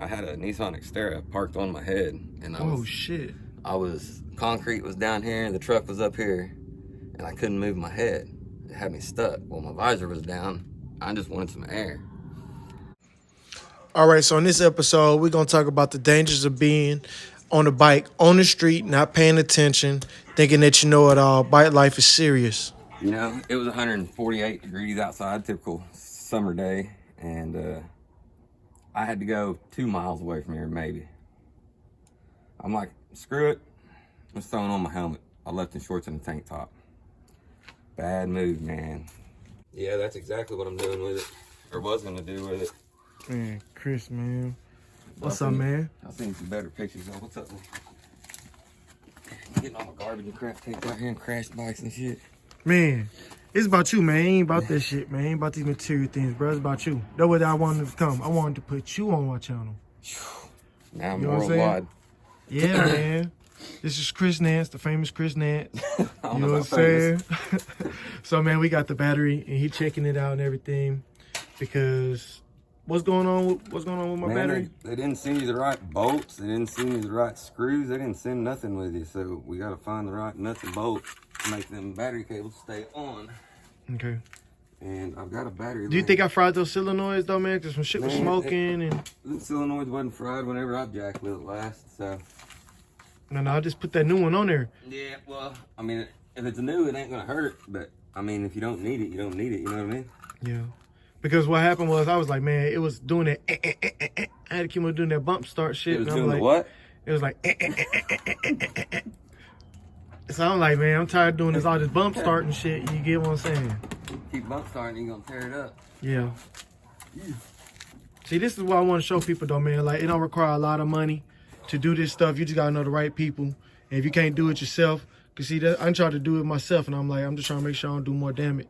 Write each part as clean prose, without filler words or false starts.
I had a Nissan Xterra parked on my head, and shit. Concrete was down here, the truck was up here, and I couldn't move my head. It had me stuck. Well, my visor was down. I just wanted some air. All right, so in this episode, we're going to talk about the dangers of being on a bike, on the street, not paying attention, thinking that you know it all. Bike life is serious. You know, it was 148 degrees outside, typical summer day, and I had to go 2 miles away from here, maybe. I'm like, screw it. I'm just throwing on my helmet. I left in shorts and a tank top. Bad move, man. Yeah, that's exactly what I'm doing with it, or was gonna do with it. Man, Kris, man. What's up, man? I've seen some better pictures of what's up, man. Getting all my garbage and crap taken out here and crashed bikes and shit. Man, it's about you, man. It ain't about that shit, man. It ain't about these material things, bro. It's about you. That's what I wanted to become. I wanted to put you on my channel. Now I'm You know what I'm worldwide. Yeah, man. This is Kris Nance, the famous Kris Nance. You know what I'm saying? So, man, we got the battery, and he checking it out and everything. Because what's going on with my battery? They didn't send you the right bolts. They didn't send you the right screws. They didn't send nothing with you. So we got to find the right nuts and bolts to make them battery cables stay on. Okay. And I've got a battery. Do you think I fried those solenoids, though, man? Because some shit was smoking and... The solenoids wasn't fried whenever I jacked with it last, so... No, I'll just put that new one on there. Yeah, well, I mean, if it's new, it ain't gonna hurt. But, I mean, if you don't need it, you don't need it. You know what I mean? Yeah. Because what happened was, I was like, man, it was doing that... I had to keep on doing that bump start shit. It was and doing I'm like, the what? It was like... So I'm like, man, I'm tired of doing all this bump start and shit. You get what I'm saying? Keep bump starting, you're gonna tear it up. Yeah. See, this is what I want to show people, though, man. Like, it don't require a lot of money to do this stuff. You just gotta know the right people. And if you can't do it yourself, cause see, I'm trying to do it myself, and I'm like, I'm just trying to make sure I don't do more damage.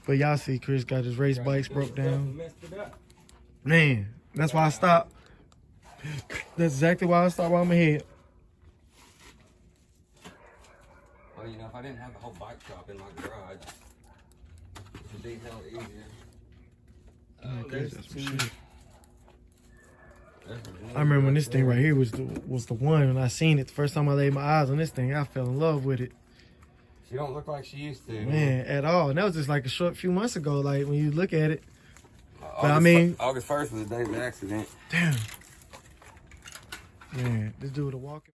But y'all see, Kris got his race bikes broke down. Man, that's why I stopped. That's exactly why I stopped while I'm ahead. Well, you know, if I didn't have the whole bike shop in my garage, it'd be hell easier. I remember when this thing right here was the one, and I seen it the first time I laid my eyes on this thing. I fell in love with it. She don't look like she used to. Man, at all. And that was just like a short few months ago, like when you look at it. August 1st was the day of the accident. Damn. Man, this dude a walking.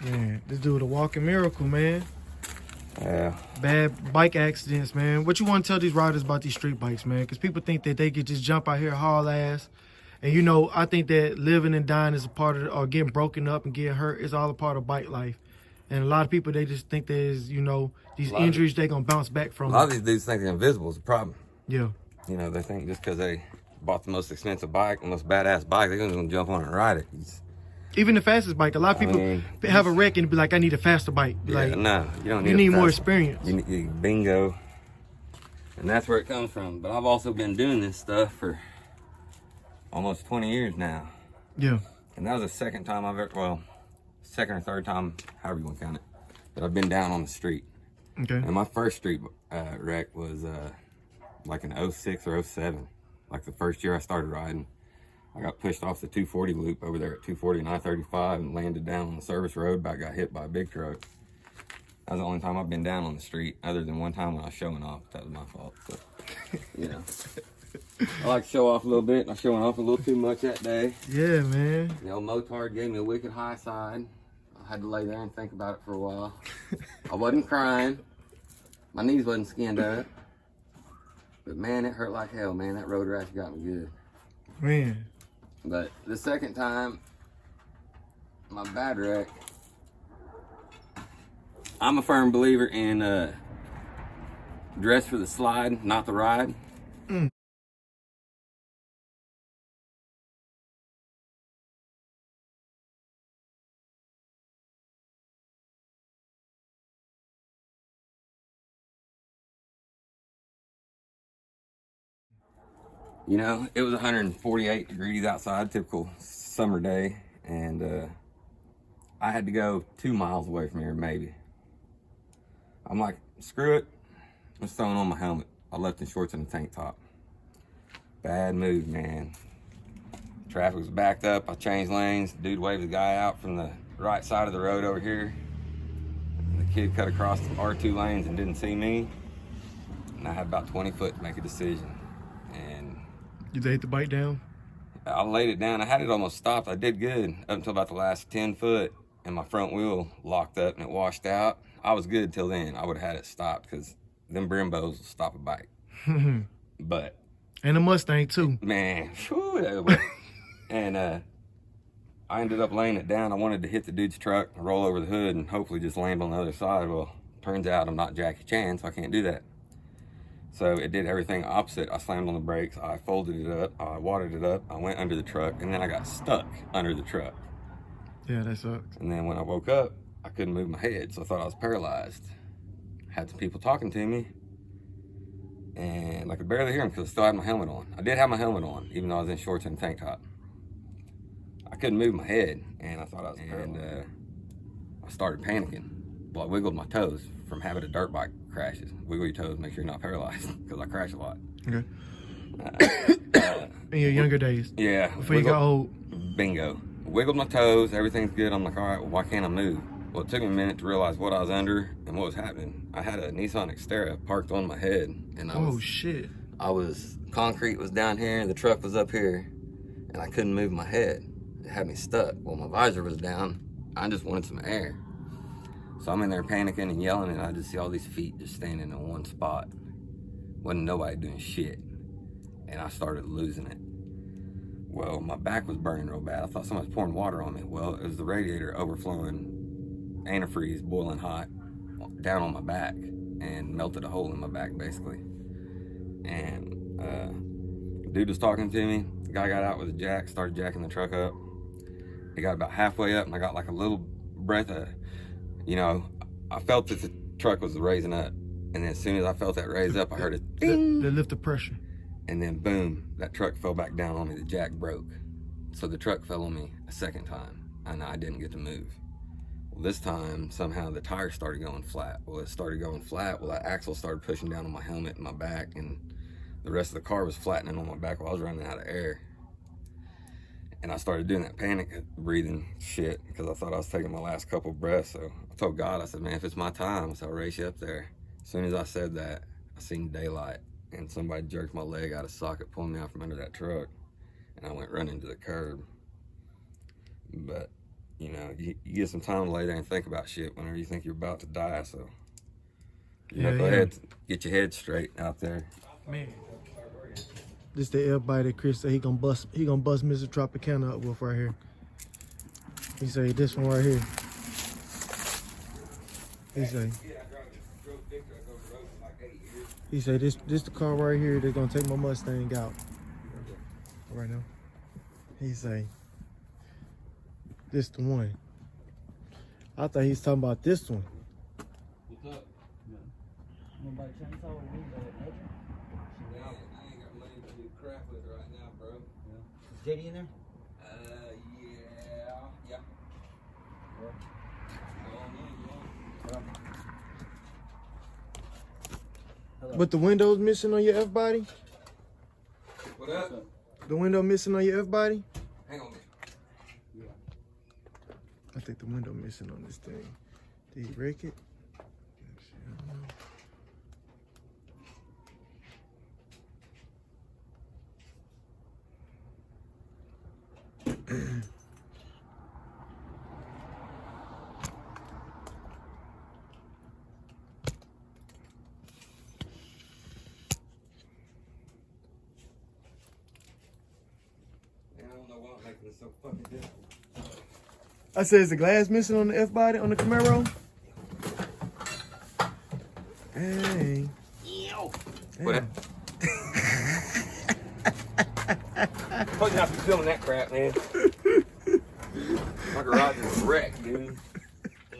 Man, this dude a walking miracle, man. Yeah. Bad bike accidents, man. What you want to tell these riders about these street bikes, man? Because people think that they could just jump out here haul ass. And, you know, I think that living and dying is a part of it, or getting broken up and getting hurt is all a part of bike life. And a lot of people, they just think there's, you know, these injuries they going to bounce back from. A lot of these dudes think they're invisible is a problem. Yeah. You know, they think just because they bought the most expensive bike, the most badass bike, they're going to jump on it and ride it. Even the fastest bike. A lot of people have a wreck and be like, I need a faster bike. Yeah, like, no, you don't need You need more experience. Bingo. And that's where it comes from. But I've also been doing this stuff for almost 20 years now. Yeah. And that was the second time second or third time, however you want to count it, that I've been down on the street. Okay. And my first street wreck was like in 06 or 07. Like the first year I started riding. I got pushed off the 240 loop over there at 240 and I-35 and landed down on the service road, but I got hit by a big truck. That was the only time I've been down on the street, other than one time when I was showing off. That was my fault. But, you know, I like to show off a little bit, and I was showing off a little too much that day. Yeah, man. You know, Motard gave me a wicked high side. I had to lay there and think about it for a while. I wasn't crying. My knees wasn't skinned up. But, man, it hurt like hell, man. That road rash got me good. Man. But the second time, my bad wreck, I'm a firm believer in dress for the slide, not the ride. Mm. You know, it was 148 degrees outside, typical summer day, and I had to go 2 miles away from here, maybe. I'm like, screw it. I'm just throwing on my helmet. I left in shorts and a tank top. Bad move, man. Traffic was backed up. I changed lanes. Dude waved the guy out from the right side of the road over here. And the kid cut across the R2 lanes and didn't see me. And I had about 20 foot to make a decision. And You laid the bike down? I laid it down. I had it almost stopped. I did good up until about the last 10 foot. And my front wheel locked up and it washed out. I was good till then. I would have had it stopped because them Brimbos will stop a bike. But. And a Mustang too. Man. Whew, and I ended up laying it down. I wanted to hit the dude's truck, roll over the hood, and hopefully just land on the other side. Well, turns out I'm not Jackie Chan, so I can't do that. So it did everything opposite. I slammed on the brakes, I folded it up, I watered it up, I went under the truck, and then I got stuck under the truck. Yeah, that sucks. And then when I woke up, I couldn't move my head, so I thought I was paralyzed. Had some people talking to me, and I could barely hear them because I still had my helmet on. I did have my helmet on, even though I was in shorts and a tank top. I couldn't move my head, and I thought I was paralyzed. And I started panicking. Well, I wiggled my toes from having a dirt bike crashes. Wiggle your toes, make sure you're not paralyzed, because I crash a lot. Okay. In your younger days? Yeah. Before you got old? Bingo. Wiggled my toes, everything's good. I'm like, all right, well, why can't I move? Well, it took me a minute to realize what I was under and what was happening. I had a Nissan Xterra parked on my head, and shit. Concrete was down here, and the truck was up here, and I couldn't move my head. It had me stuck. Well, my visor was down. I just wanted some air. So I'm in there panicking and yelling, and I just see all these feet just standing in one spot. Wasn't nobody doing shit. And I started losing it. Well, my back was burning real bad. I thought somebody was pouring water on me. Well, it was the radiator overflowing, antifreeze boiling hot down on my back and melted a hole in my back, basically. And the dude was talking to me. The guy got out with a jack, started jacking the truck up. It got about halfway up, and I got like a little breath of, I felt that the truck was raising up. And then as soon as I felt that raise up, I heard a ding. They lift the pressure. And then boom, that truck fell back down on me. The jack broke. So the truck fell on me a second time, and I didn't get to move. Well, this time, somehow the tire started going flat. Well, it started going flat. Well, that axle started pushing down on my helmet and my back, and the rest of the car was flattening on my back while I was running out of air. And I started doing that panic breathing shit because I thought I was taking my last couple breaths. So I told God, I said, man, if it's my time, so I'll race you up there. As soon as I said that, I seen daylight, and somebody jerked my leg out of socket, pulling me out from under that truck, and I went running to the curb. But, you get some time to lay there and think about shit whenever you think you're about to die, so go ahead, get your head straight out there. Man. This the everybody that Kris said he gonna bust Mr. Tropicana up with right here. He say this one right here. He say this the car right here that's gonna take my Mustang out. Right now. He say this the one. I thought he was talking about this one. What's up? JD in there? Yeah. But the window's missing on your F-body? What up? The window missing on your F-body? Hang on a minute. I think the window missing on this thing. Did he break it? So fucking difficult. I said, is the glass missing on the F-body on the Camaro? Hey. What? Told you not to be filming that crap, man. My garage is a wreck, dude.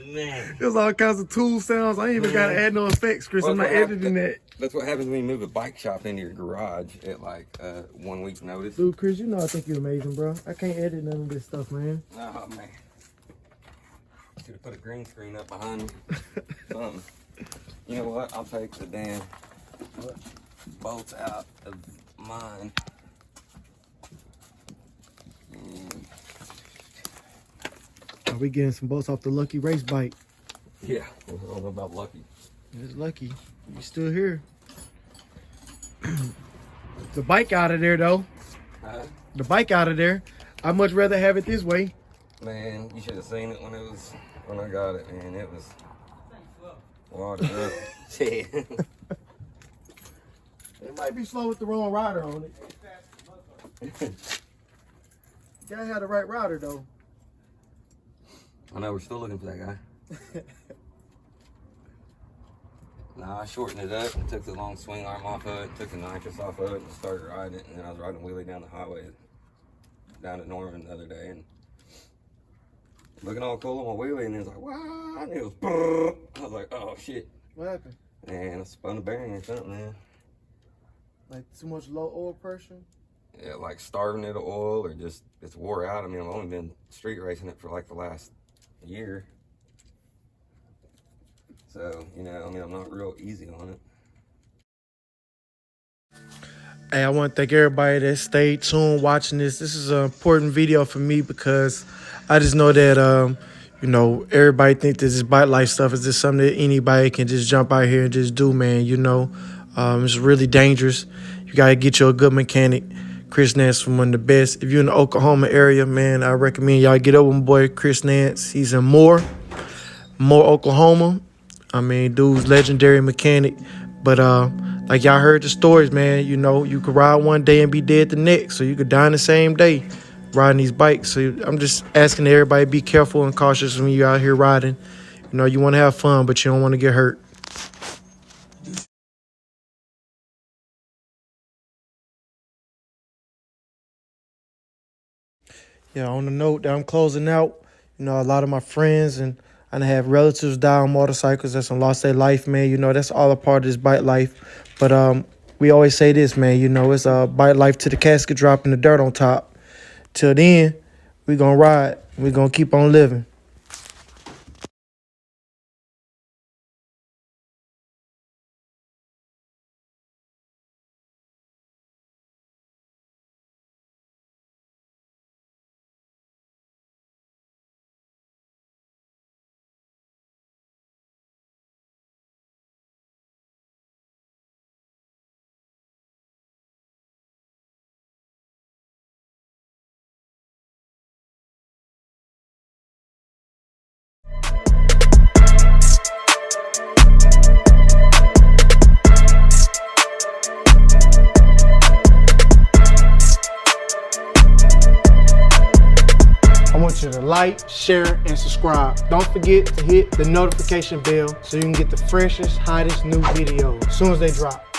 Man. There's all kinds of tool sounds. I ain't even gotta add no effects, Kris. I'm not editing that. That's what happens when you move a bike shop into your garage at like 1 week's notice. Dude, Kris, I think you're amazing, bro. I can't edit none of this stuff, man. Oh, man. Should have put a green screen up behind me. Something. You know what? I'll take the damn bolts out of mine. Are we getting some bolts off the Lucky race bike? Yeah, I don't know about Lucky. It's Lucky. You still here. The bike out of there, though. Huh? The bike out of there. I'd much rather have it this way. Man, you should have seen it when I got it, man. It was watered up. Shit. It might be slow with the wrong rider on it. Gotta have the right rider, though. I know, we're still looking for that guy. Nah, I shortened it up and took the long swing arm off of it, took the nitrous off of it, and started riding it. And then I was riding a wheelie down the highway down at Norman the other day, and looking all cool on my wheelie, and it was like, wow, and it was, brrr. I was like, oh shit. What happened? And I spun a bearing or something, man. Like too much low oil pressure? Yeah, like starving it of oil, or just it's wore out. I mean, I've only been street racing it for like the last year. So, you know, I mean, I'm not real easy on it. Hey, I want to thank everybody that stayed tuned watching this. This is an important video for me because I just know that, you know, everybody think that this bike life stuff is just something that anybody can just jump out here and just do, man. You know, it's really dangerous. You got to get you a good mechanic. Kris Nance from one of the best. If you're in the Oklahoma area, man, I recommend y'all get up with my boy Kris Nance. He's in Moore, Oklahoma. I mean, dude's legendary mechanic. But like y'all heard the stories, man, you know, you could ride one day and be dead the next. So you could die in the same day riding these bikes. So I'm just asking everybody be careful and cautious when you're out here riding. You know, you want to have fun, but you don't want to get hurt. Yeah, on the note that I'm closing out, you know, a lot of my friends and I have relatives die on motorcycles that's lost their life, man. You know, that's all a part of this bike life. But we always say this, man, you know, it's a bike life to the casket dropping the dirt on top. Till then, we gonna ride. We gonna keep on living. I want you to like, share, and subscribe. Don't forget to hit the notification bell so you can get the freshest, hottest new videos as soon as they drop.